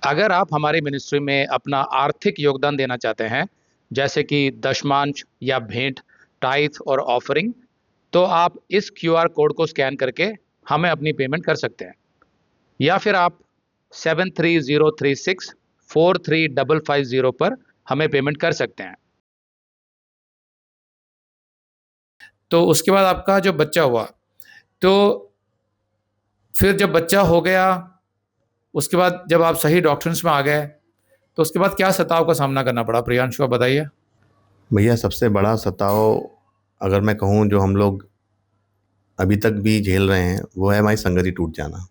अगर आप हमारी मिनिस्ट्री में अपना आर्थिक योगदान देना चाहते हैं, जैसे कि दशमांश या भेंट, टाइथ और ऑफरिंग, तो आप इस क्यूआर कोड को स्कैन करके हमें अपनी पेमेंट कर सकते हैं। या फिर आप 7303643550 पर हमें पेमेंट कर सकते हैं। तो उसके बाद आपका जो बच्चा हुआ, तो फिर जब बच्चा हो गया, उसके बाद जब आप सही डॉक्टर्स में आ गए, तो उसके बाद क्या सताव का सामना करना पड़ा? प्रियांशु, आप बताइए। भैया सबसे बड़ा सताव अगर मैं कहूँ जो हम लोग अभी तक भी झेल रहे हैं वो है हमारी संगति टूट जाना।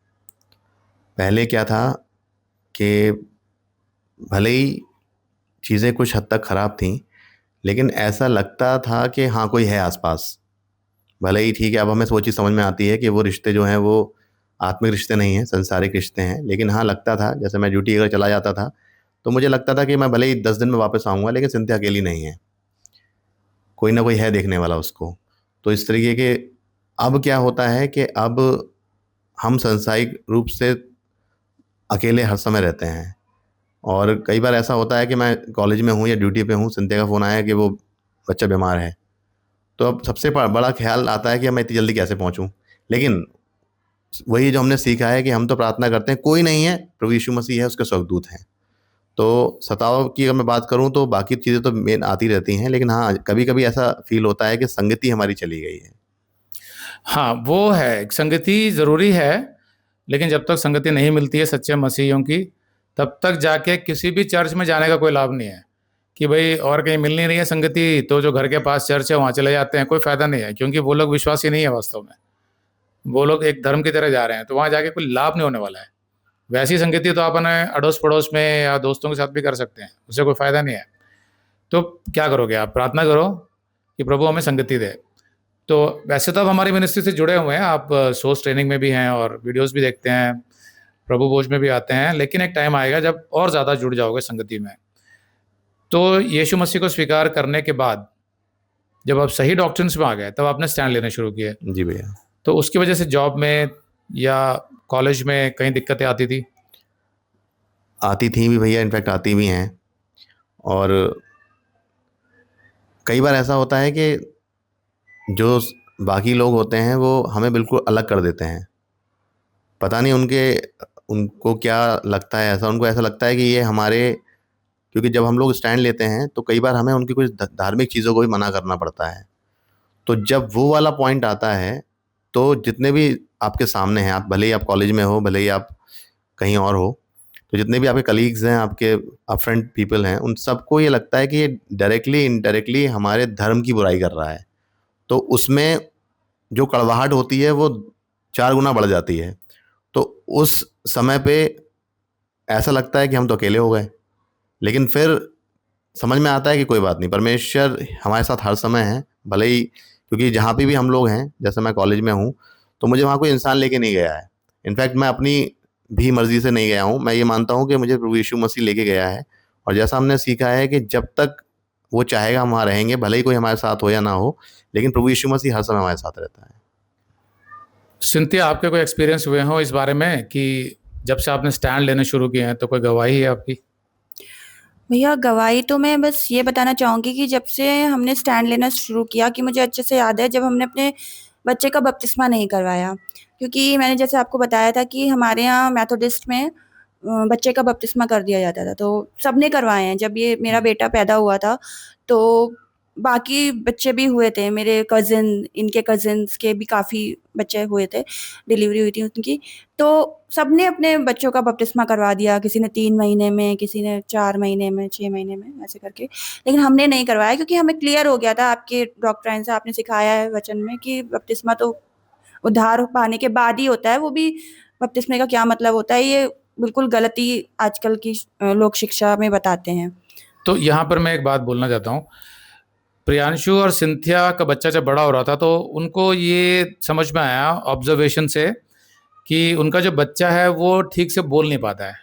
पहले क्या था कि भले ही चीज़ें कुछ हद तक ख़राब थीं, लेकिन ऐसा लगता था कि हाँ कोई है आसपास। भले ही ठीक है, अब हमें वो चीज़ समझ में आती है कि वो रिश्ते जो हैं वो आत्मिक रिश्ते नहीं हैं, सांसारिक रिश्ते हैं। लेकिन हाँ लगता था, जैसे मैं ड्यूटी अगर चला जाता था तो मुझे लगता था कि मैं भले ही 10 दिन में वापस आऊँगा, लेकिन सिंथिया अकेली नहीं है, कोई ना कोई है देखने वाला उसको। तो इस तरीके के अब क्या होता है कि अब हम सांसारिक रूप से अकेले हर समय रहते हैं। और कई बार ऐसा होता है कि मैं कॉलेज में हूँ या ड्यूटी पे हूँ, सिंथिया का फ़ोन आया कि वो बच्चा बीमार है। तो अब सबसे बड़ा ख्याल आता है कि मैं इतनी जल्दी कैसे पहुँचूँ। लेकिन वही जो हमने सीखा है कि हम तो प्रार्थना करते हैं कोई नहीं है, प्रभु यीशु मसीह है, उसके स्वर्गदूत हैं। तो सताव की अगर मैं बात करूँ तो बाकी चीज़ें तो मेन आती रहती हैं, लेकिन हाँ कभी कभी ऐसा फील होता है कि संगति हमारी चली गई है। हाँ, वो है, संगति ज़रूरी है, लेकिन जब तक संगति नहीं मिलती है सच्चे मसीहियों की, तब तक जाके किसी भी चर्च में जाने का कोई लाभ नहीं है। कि भाई और कहीं मिल नहीं रही है संगति, तो जो घर के पास चर्च है वहाँ चले जाते हैं, कोई फ़ायदा नहीं है, क्योंकि वो लोग विश्वासी नहीं है वास्तव में। वो लोग एक धर्म की तरह जा रहे हैं, तो वहाँ जाके कोई लाभ नहीं होने वाला है। वैसी संगति तो आप अपने अड़ोस पड़ोस में या दोस्तों के साथ भी कर सकते हैं, उससे कोई फ़ायदा नहीं है। तो क्या करोगे आप? प्रार्थना करो कि प्रभु हमें संगति दे। तो वैसे तो आप हमारी मिनिस्ट्री से जुड़े हुए हैं, आप सोर्स ट्रेनिंग में भी हैं और वीडियोस भी देखते हैं, प्रभु भोज में भी आते हैं, लेकिन एक टाइम आएगा जब और ज़्यादा जुड़ जाओगे संगति में। तो यीशु मसीह को स्वीकार करने के बाद जब आप सही डॉक्ट्रिन्स में आ गए, तब आपने स्टैंड लेने शुरू किए। जी भैया। तो उसकी वजह से जॉब में या कॉलेज में कहीं दिक्कतें आती थी? आती थी भी भैया, इनफैक्ट आती भी हैं। और कई बार ऐसा होता है कि जो बाकी लोग होते हैं वो हमें बिल्कुल अलग कर देते हैं। पता नहीं उनको क्या लगता है, ऐसा उनको ऐसा लगता है कि ये हमारे, क्योंकि जब हम लोग स्टैंड लेते हैं तो कई बार हमें उनकी कुछ धार्मिक चीज़ों को भी मना करना पड़ता है। तो जब वो वाला पॉइंट आता है तो जितने भी आपके सामने हैं, आप भले ही आप कॉलेज में हो, भले ही आप कहीं और हो, तो जितने भी आपके कलीग्स हैं, आपके अपफ्रंट पीपल हैं, उन सबको ये लगता है कि ये डायरेक्टली इनडायरेक्टली हमारे धर्म की बुराई कर रहा है। तो उसमें जो कड़वाहट होती है वो 4 गुना बढ़ जाती है। तो उस समय पे ऐसा लगता है कि हम तो अकेले हो गए, लेकिन फिर समझ में आता है कि कोई बात नहीं, परमेश्वर हमारे साथ हर समय है। भले ही, क्योंकि जहाँ पे भी हम लोग हैं, जैसे मैं कॉलेज में हूँ, तो मुझे वहाँ कोई इंसान लेके नहीं गया है। इनफैक्ट मैं अपनी भी मर्ज़ी से नहीं गया हूँ, मैं ये मानता हूँ कि मुझे प्रभु यीशु मसीह लेके गया है। और जैसा हमने सीखा है कि जब तक वो चाहेगा हम वहाँ रहेंगे, भले ही कोई हमारे साथ हो या ना हो, लेकिन प्रभु यीशु मसीह हर समय हमारे साथ रहता है। सिंथिया, आपके कोई एक्सपीरियंस हुए हो इस बारे में कि जब से आपने स्टैंड लेने शुरू किए हैं, तो कोई गवाही है आपकी? भैया गवाही तो मैं बस ये बताना चाहूँगी कि जब से हमने स्टैंड लेना शुरू किया, कि मुझे अच्छे से याद है जब हमने अपने बच्चे का बपतिस्मा नहीं करवाया। क्योंकि मैंने जैसे आपको बताया था कि हमारे यहाँ मेथोडिस्ट में बच्चे का बपतिस्मा कर दिया जाता था, तो सबने करवाए हैं। जब ये मेरा बेटा पैदा हुआ था तो बाकी बच्चे भी हुए थे, मेरे कज़िन, इनके कज़िन्स के भी काफ़ी बच्चे हुए थे, डिलीवरी हुई थी उनकी। तो सबने अपने बच्चों का बपतिस्मा करवा दिया, किसी ने 3 महीने में, किसी ने 4 महीने में, 6 महीने में, ऐसे करके। लेकिन हमने नहीं करवाया क्योंकि हमें क्लियर हो गया था, आपके डॉक्ट्राइन से आपने सिखाया है वचन में कि बपतिस्मा तो उद्धार पाने के बाद ही होता है, वो भी बपतिस्मे का क्या मतलब होता है, ये बिल्कुल गलती आजकल की लोग शिक्षा में बताते हैं। तो यहाँ पर मैं एक बात बोलना चाहता हूँ। प्रियांशु और सिंथिया का बच्चा जब बड़ा हो रहा था, तो उनको ये समझ में आया ऑब्जर्वेशन से कि उनका जो बच्चा है वो ठीक से बोल नहीं पाता है,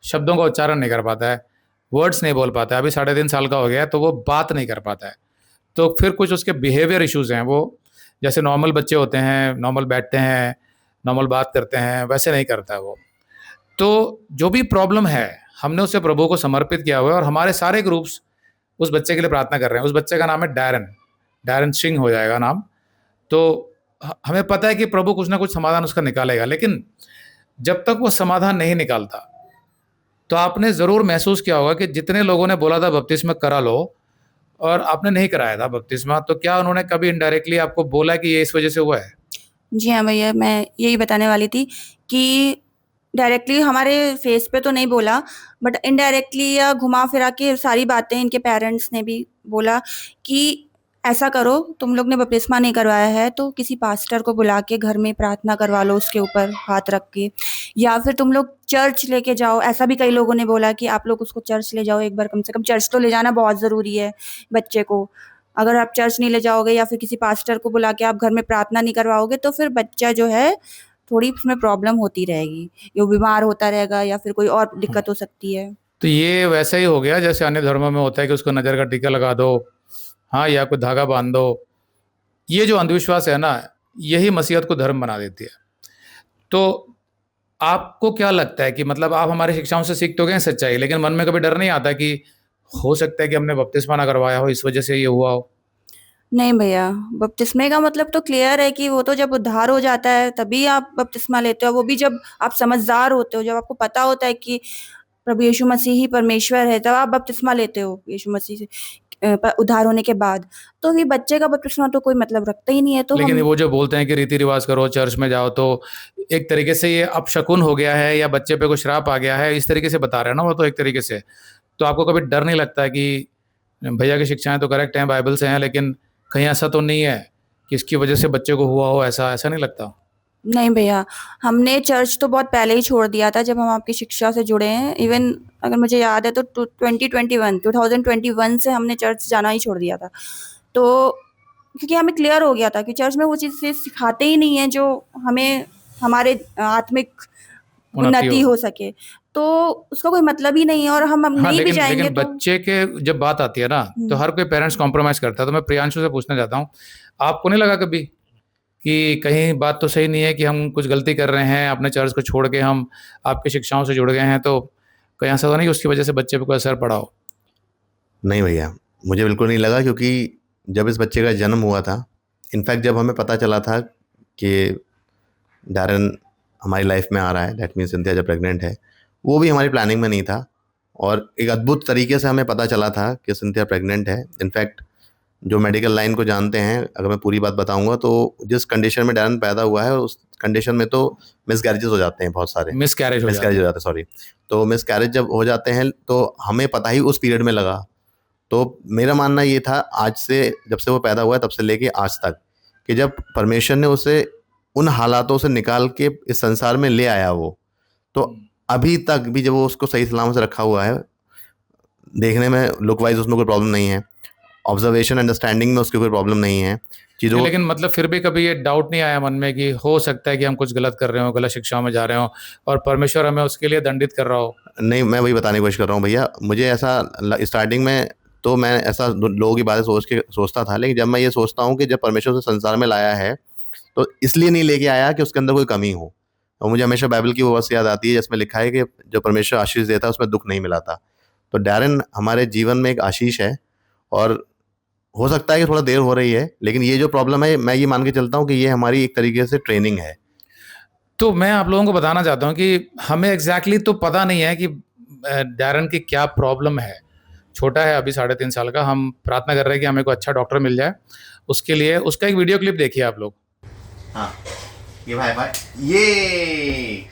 शब्दों का उच्चारण नहीं कर पाता है, वर्ड्स नहीं बोल पाता है। अभी 3.5 साल का हो गया है, तो वो बात नहीं कर पाता है। तो फिर कुछ उसके बिहेवियर इश्यूज हैं, वो जैसे नॉर्मल बच्चे होते हैं, नॉर्मल बैठते हैं, नॉर्मल बात करते हैं, वैसे नहीं करता है वो। तो जो भी प्रॉब्लम है, हमने उसे प्रभु को समर्पित किया हुआ है और हमारे सारे ग्रुप्स उस बच्चे के लिए प्रार्थना कर रहे हैं। उस बच्चे का नाम है डैरन सिंह हो जाएगा नाम। तो हमें पता है कि प्रभु कुछ ना कुछ समाधान उसका निकालेगा, लेकिन जब तक वो समाधान नहीं निकालता तो आपने ज़रूर महसूस किया होगा कि जितने लोगों ने बोला था बपतिस्मा करा लो और आपने नहीं कराया था बपतिस्मा, तो क्या उन्होंने कभी इनडायरेक्टली आपको बोला कि ये इस वजह से हुआ है? जी हाँ भैया, मैं यही बताने वाली थी कि डायरेक्टली हमारे फेस पे तो नहीं बोला, बट इनडायरेक्टली या घुमा फिरा के सारी बातें इनके पेरेंट्स ने भी बोला कि ऐसा करो, तुम लोग ने बपतिस्मा नहीं करवाया है तो किसी पास्टर को बुला के घर में प्रार्थना करवा लो उसके ऊपर हाथ रख के, या फिर तुम लोग चर्च लेके जाओ। ऐसा भी कई लोगों ने बोला कि आप लोग उसको चर्च ले जाओ एक बार, कम से कम चर्च तो ले जाना बहुत ज़रूरी है बच्चे को। अगर आप चर्च नहीं ले जाओगे या फिर किसी पास्टर को बुला के आप घर में प्रार्थना नहीं करवाओगे तो फिर बच्चा जो है थोड़ी उसमें प्रॉब्लम होती रहेगी, ये बीमार होता रहेगा या फिर कोई और दिक्कत हो सकती है। तो ये वैसा ही हो गया जैसे अन्य धर्मों में होता है कि उसको नज़र का टीका लगा दो, हाँ, या कोई धागा बांध दो। ये जो अंधविश्वास है ना, यही मसीहत को धर्म बना देती है। तो आपको क्या लगता है कि मतलब आप हमारी शिक्षाओं से सीख तो गए सच्चाई, लेकिन मन में कभी डर नहीं आता कि हो सकता है कि हमने बपतिस्मा ना करवाया हो, इस वजह से ये हुआ हो? नहीं भैया, बपतिस्मे का मतलब तो क्लियर है कि वो तो जब उद्धार हो जाता है तभी आप बपतिस्मा लेते हो, वो भी जब आप समझदार होते हो, जब आपको पता होता है कि प्रभु यीशु मसीह ही परमेश्वर है, तब आप बपतिस्मा लेते हो यीशु मसीह से उद्धार होने के बाद। तो भी बच्चे का बपतिस्मा तो कोई मतलब रखता ही नहीं है। तो लेकिन हम वो जो बोलते हैं कि रीति रिवाज करो, चर्च में जाओ, तो एक तरीके से ये अपशकुन हो गया है या बच्चे पे कोई श्राप आ गया है, इस तरीके से बता रहे हैं ना वो तो एक तरीके से। तो आपको कभी डर नहीं लगता है कि भैया की शिक्षाएं तो करेक्ट हैं, बाइबल से हैं, लेकिन कहीं ऐसा तो नहीं है कि इसकी वजह से बच्चे को हुआ हो, ऐसा ऐसा नहीं लगता? नहीं भैया, हमने चर्च तो बहुत पहले ही छोड़ दिया था जब हम आपकी शिक्षा से जुड़े हैं। इवन अगर मुझे याद है तो 2021 से हमने चर्च जाना ही छोड़ दिया था। तो क्योंकि हमें क्लियर हो गया था कि चर्च में वो चीज़ें सिखाते ही नहीं है जो हमें हमारे आत्मिक उन्नति हो सके, तो उसका कोई मतलब ही नहीं है। और हम हाँ, नहीं भी जाएंगे लेकिन तो बच्चे के जब बात आती है ना, तो हर कोई पेरेंट्स कॉम्प्रोमाइज करता है। तो मैं प्रियांशु से पूछना चाहता हूँ, आपको नहीं लगा कभी कि कहीं बात तो सही नहीं है कि हम कुछ गलती कर रहे हैं, अपने चर्च को छोड़ के हम आपकी शिक्षाओं से जुड़ गए हैं, तो कहीं ऐसा तो नहीं कि उसकी वजह से बच्चे पे कोई असर पड़ा हो? नहीं भैया, मुझे बिल्कुल नहीं लगा, क्योंकि जब इस बच्चे का जन्म हुआ था, इनफैक्ट जब हमें पता चला था कि डैरन हमारी लाइफ में आ रहा है, दैट मीन्स सिंथिया जब प्रेग्नेंट है, वो भी हमारी प्लानिंग में नहीं था। और एक अद्भुत तरीके से हमें पता चला था कि सिंथिया प्रेग्नेंट है। इनफैक्ट जो मेडिकल लाइन को जानते हैं, अगर मैं पूरी बात बताऊंगा तो जिस कंडीशन में डैरन पैदा हुआ है उस कंडीशन में तो मिसकैरेजेस हो जाते हैं, बहुत सारे मिसकैरेज हो मिसकैरेज हो जाते हैं, सॉरी। तो मिसकैरेज जब हो जाते हैं तो हमें पता ही उस पीरियड में लगा। तो मेरा मानना ये था, आज से जब से वो पैदा हुआ है तब से लेके आज तक, कि जब परमेश्वर ने उसे उन हालातों से निकाल के इस संसार में ले आया वो, तो अभी तक भी जब वो उसको सही सलामत से रखा हुआ है, देखने में लुक वाइज उसमें कोई प्रॉब्लम नहीं है, ऑब्जर्वेशन अंडरस्टैंडिंग में उसकी कोई प्रॉब्लम नहीं है चीज़ों। लेकिन मतलब फिर भी कभी ये डाउट नहीं आया मन में कि हो सकता है कि हम कुछ गलत कर रहे हो, गलत शिक्षाओं में जा रहे हो और परमेश्वर हमें उसके लिए दंडित कर रहा हो? नहीं, मैं वही बताने की कोशिश कर रहा हूँ भैया। मुझे ऐसा स्टार्टिंग में तो मैं ऐसा लोगों की बातें सोचता था, लेकिन जब मैं ये सोचता हूँ कि जब परमेश्वर उसे संसार में लाया है तो इसलिए नहीं लेके आया कि उसके अंदर कोई कमी हो। और मुझे हमेशा बाइबल की वो वर्स याद आती है जिसमें लिखा है कि जो परमेश्वर आशीष देता है उसमें दुख नहीं मिलाता। तो डैरन हमारे जीवन में एक आशीष है, और हो सकता है कि थोड़ा देर हो रही है, लेकिन ये जो प्रॉब्लम है मैं ये मान के चलता हूँ कि ये हमारी एक तरीके से ट्रेनिंग है। तो मैं आप लोगों को बताना चाहता हूँ कि हमें एग्जैक्टली तो पता नहीं है कि डैरन की क्या प्रॉब्लम है। छोटा है, अभी 3.5 साल का। हम प्रार्थना कर रहे हैं कि हमें कोई अच्छा डॉक्टर मिल जाए उसके लिए। उसका एक वीडियो क्लिप देखिए आप लोग। हाँ, ये भाई ये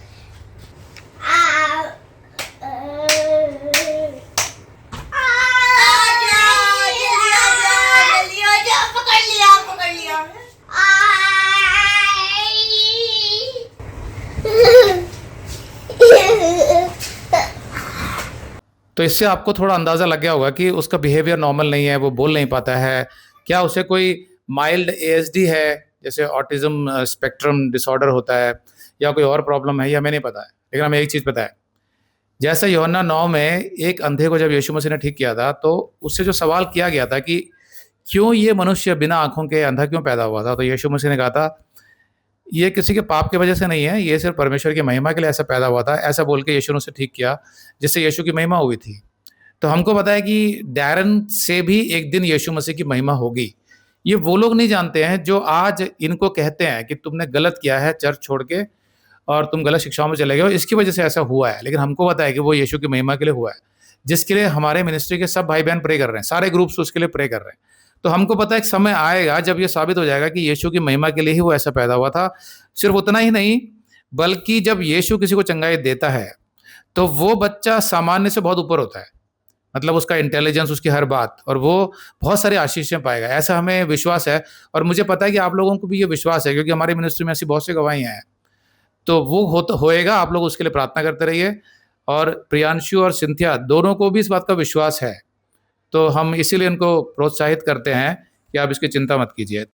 तो इससे आपको थोड़ा अंदाज़ा लग गया होगा कि उसका बिहेवियर नॉर्मल नहीं है, वो बोल नहीं पाता है। क्या उसे कोई माइल्ड एएसडी है, जैसे ऑटिज्म स्पेक्ट्रम डिसऑर्डर होता है, या कोई और प्रॉब्लम है, ये हमें नहीं पता है। लेकिन हमें एक चीज़ पता है, जैसे यूहन्ना 9 में एक अंधे को जब यीशु मसीह ने ठीक किया था, तो उससे जो सवाल किया गया था कि क्यों ये मनुष्य बिना आंखों के अंधा क्यों पैदा हुआ था, तो यीशु मसीह ने कहा था ये किसी के पाप की वजह से नहीं है, ये सिर्फ परमेश्वर की महिमा के लिए ऐसा पैदा हुआ था, ऐसा बोल के यीशु ने उसे ठीक किया, जिससे यीशु की महिमा हुई थी। तो हमको पता है कि डैरन से भी एक दिन यीशु मसीह की महिमा होगी। ये वो लोग नहीं जानते हैं जो आज इनको कहते हैं कि तुमने गलत किया है चर्च छोड़ के और तुम गलत शिक्षाओं में चले गए हो, इसकी वजह से ऐसा हुआ है। लेकिन हमको पता है कि वो यीशु की महिमा के लिए हुआ है, जिसके लिए हमारे मिनिस्ट्री के सब भाई बहन प्रे कर रहे हैं, सारे ग्रुप्स उसके लिए प्रे कर रहे हैं। तो हमको पता है एक समय आएगा जब ये साबित हो जाएगा कि यीशु की महिमा के लिए ही वो ऐसा पैदा हुआ था। सिर्फ उतना ही नहीं, बल्कि जब यीशु किसी को चंगाई देता है तो वो बच्चा सामान्य से बहुत ऊपर होता है, मतलब उसका इंटेलिजेंस, उसकी हर बात, और वो बहुत सारी आशीषें पाएगा, ऐसा हमें विश्वास है। और मुझे पता है कि आप लोगों को भी ये विश्वास है, क्योंकि हमारी मिनिस्ट्री में ऐसी बहुत सी गवाहियां हैं। तो वो होएगा, आप लोग उसके लिए प्रार्थना करते रहिए। और प्रियांशु और सिंथिया दोनों को भी इस बात का विश्वास है, तो हम इसीलिए उनको प्रोत्साहित करते हैं कि आप इसकी चिंता मत कीजिए।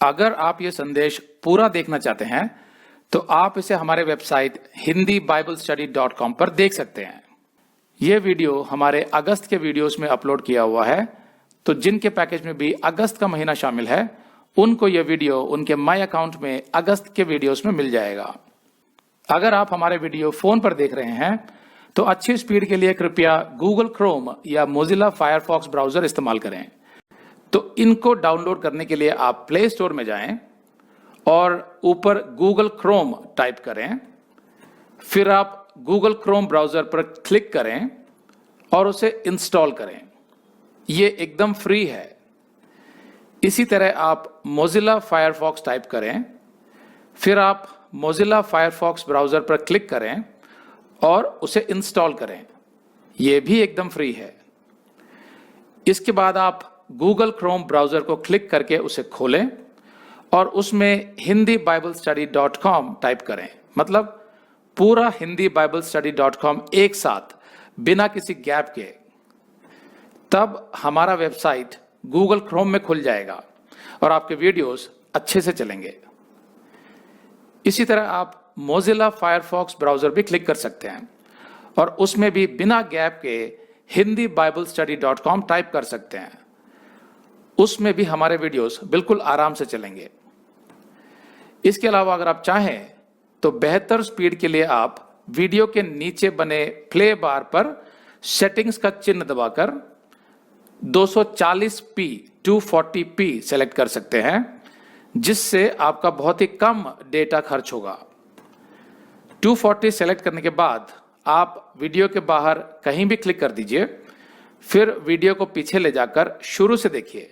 अगर आप ये संदेश पूरा देखना चाहते हैं तो आप इसे हमारे वेबसाइट hindiBiblestudy.com पर देख सकते हैं। ये वीडियो हमारे अगस्त के वीडियोस में अपलोड किया हुआ है, तो जिनके पैकेज में भी अगस्त का महीना शामिल है उनको ये वीडियो उनके माई अकाउंट में अगस्त के वीडियोस में मिल जाएगा। अगर आप हमारे वीडियो फोन पर देख रहे हैं तो अच्छी स्पीड के लिए कृपया गूगल क्रोम या मोजिला फायरफॉक्स ब्राउजर इस्तेमाल करें। तो इनको डाउनलोड करने के लिए आप प्ले स्टोर में जाएं और ऊपर गूगल क्रोम टाइप करें, फिर आप गूगल क्रोम ब्राउजर पर क्लिक करें और उसे इंस्टॉल करें। ये एकदम फ्री है। इसी तरह आप मोजिला फायरफॉक्स टाइप करें, फिर आप मोजिला फायरफॉक्स ब्राउजर पर क्लिक करें और उसे इंस्टॉल करें। यह भी एकदम फ्री है। इसके बाद आप गूगल क्रोम ब्राउजर को क्लिक करके उसे खोलें और उसमें hindiBiblestudy.com टाइप करें, मतलब पूरा hindiBiblestudy.com एक साथ बिना किसी गैप के। तब हमारा वेबसाइट गूगल क्रोम में खुल जाएगा और आपके वीडियोस अच्छे से चलेंगे। इसी तरह आप मोजिला फायरफॉक्स ब्राउजर भी क्लिक कर सकते हैं और उसमें भी बिना गैप के hindiBiblestudy.com टाइप कर सकते हैं। उसमें भी हमारे वीडियोस बिल्कुल आराम से चलेंगे। इसके अलावा अगर आप चाहें तो बेहतर स्पीड के लिए आप वीडियो के नीचे बने प्ले बार पर सेटिंग्स का चिन्ह दबाकर 240p 240p सेलेक्ट कर सकते हैं, जिससे आपका बहुत ही कम डेटा खर्च होगा। 240 सेलेक्ट करने के बाद आप वीडियो के बाहर कहीं भी क्लिक कर दीजिए, फिर वीडियो को पीछे ले जाकर शुरू से देखिए।